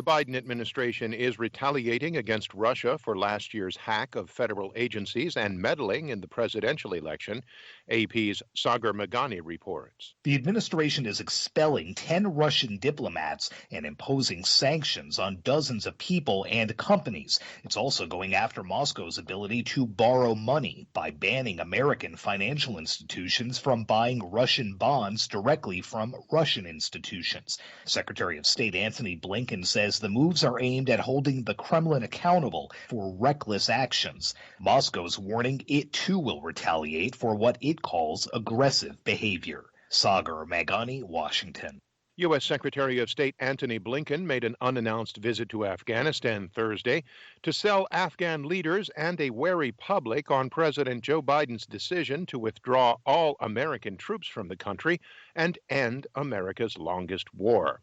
The Biden administration is retaliating against Russia for last year's hack of federal agencies and meddling in the presidential election. AP's Sagar Meghani reports. The administration is expelling 10 Russian diplomats and imposing sanctions on dozens of people and companies. It's also going after Moscow's ability to borrow money by banning American financial institutions from buying Russian bonds directly from Russian institutions. Secretary of State Antony Blinken says the moves are aimed at holding the Kremlin accountable for reckless actions. Moscow's warning it too will retaliate for what it calls aggressive behavior. Sagar Meghani, Washington. U.S. Secretary of State Antony Blinken made an unannounced visit to Afghanistan Thursday to sell Afghan leaders and a wary public on President Joe Biden's decision to withdraw all American troops from the country and end America's longest war.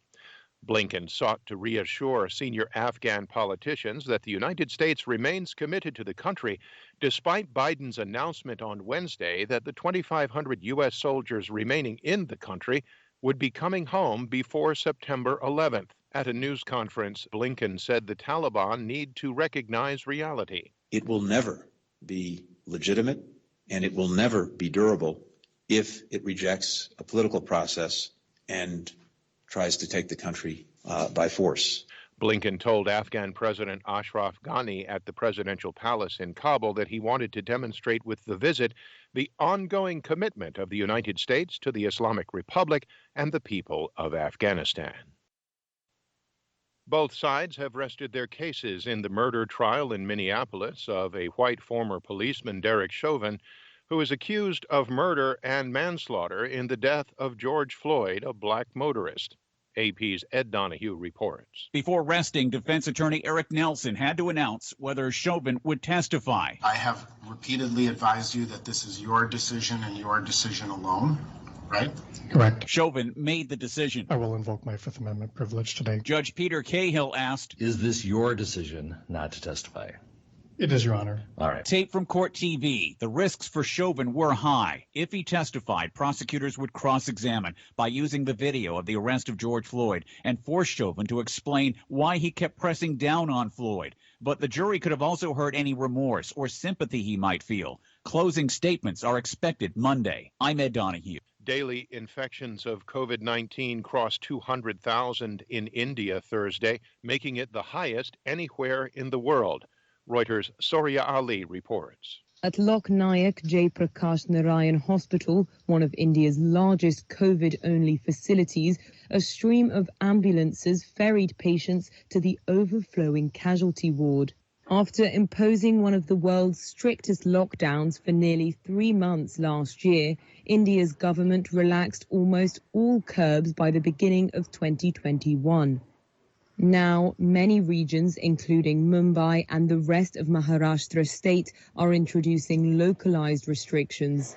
Blinken sought to reassure senior Afghan politicians that the United States remains committed to the country, despite Biden's announcement on Wednesday that the 2,500 U.S. soldiers remaining in the country would be coming home before September 11th. At a news conference, Blinken said the Taliban need to recognize reality. It will never be legitimate and it will never be durable if it rejects a political process and tries to take the country by force. Blinken told Afghan President Ashraf Ghani at the presidential palace in Kabul that he wanted to demonstrate with the visit the ongoing commitment of the United States to the Islamic Republic and the people of Afghanistan. Both sides have rested their cases in the murder trial in Minneapolis of a white former policeman, Derek Chauvin, who is accused of murder and manslaughter in the death of George Floyd, a black motorist. AP's Ed Donahue reports. Before resting, defense attorney Eric Nelson had to announce whether Chauvin would testify. I have repeatedly advised you that this is your decision and your decision alone, right? Correct. Chauvin made the decision. I will invoke my Fifth Amendment privilege today. Judge Peter Cahill asked, "Is this your decision not to testify?" It is, Your Honor. All right. Tape from Court TV. The risks for Chauvin were high. If he testified, prosecutors would cross-examine by using the video of the arrest of George Floyd and force Chauvin to explain why he kept pressing down on Floyd. But the jury could have also heard any remorse or sympathy he might feel. Closing statements are expected Monday. I'm Ed Donahue. Daily infections of COVID-19 crossed 200,000 in India Thursday, making it the highest anywhere in the world. Reuters' Soria Ali reports. At Lok Nayak Jai Prakash Narayan Hospital, one of India's largest COVID-only facilities, a stream of ambulances ferried patients to the overflowing casualty ward. After imposing one of the world's strictest lockdowns for nearly 3 months last year, India's government relaxed almost all curbs by the beginning of 2021. Now, many regions, including Mumbai and the rest of Maharashtra state, are introducing localized restrictions.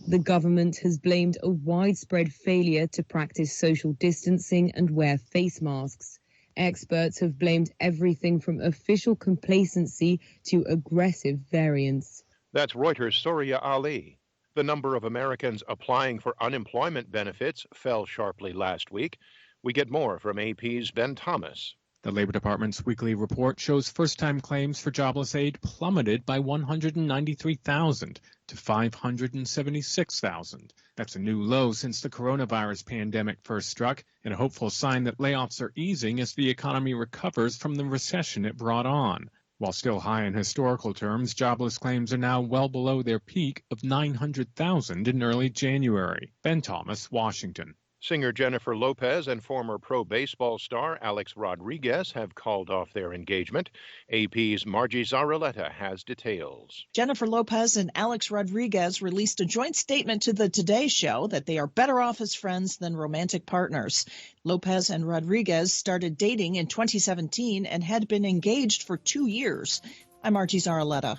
The government has blamed a widespread failure to practice social distancing and wear face masks. Experts have blamed everything from official complacency to aggressive variants. That's Reuters' Soria Ali. The number of Americans applying for unemployment benefits fell sharply last week. We get more from AP's Ben Thomas. The Labor Department's weekly report shows first-time claims for jobless aid plummeted by 193,000 to 576,000. That's a new low since the coronavirus pandemic first struck, and a hopeful sign that layoffs are easing as the economy recovers from the recession it brought on. While still high in historical terms, jobless claims are now well below their peak of 900,000 in early January. Ben Thomas, Washington. Singer Jennifer Lopez and former pro baseball star Alex Rodriguez have called off their engagement. AP's Margie Zaraletta has details. Jennifer Lopez and Alex Rodriguez released a joint statement to the Today Show that they are better off as friends than romantic partners. Lopez and Rodriguez started dating in 2017 and had been engaged for 2 years. I'm Margie Zaraletta.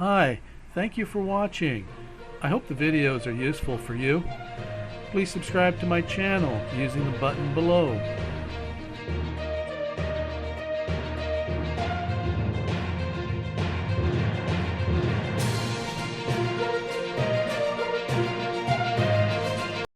Hi, thank you for watching. I hope the videos are useful for you. Please subscribe to my channel using the button below.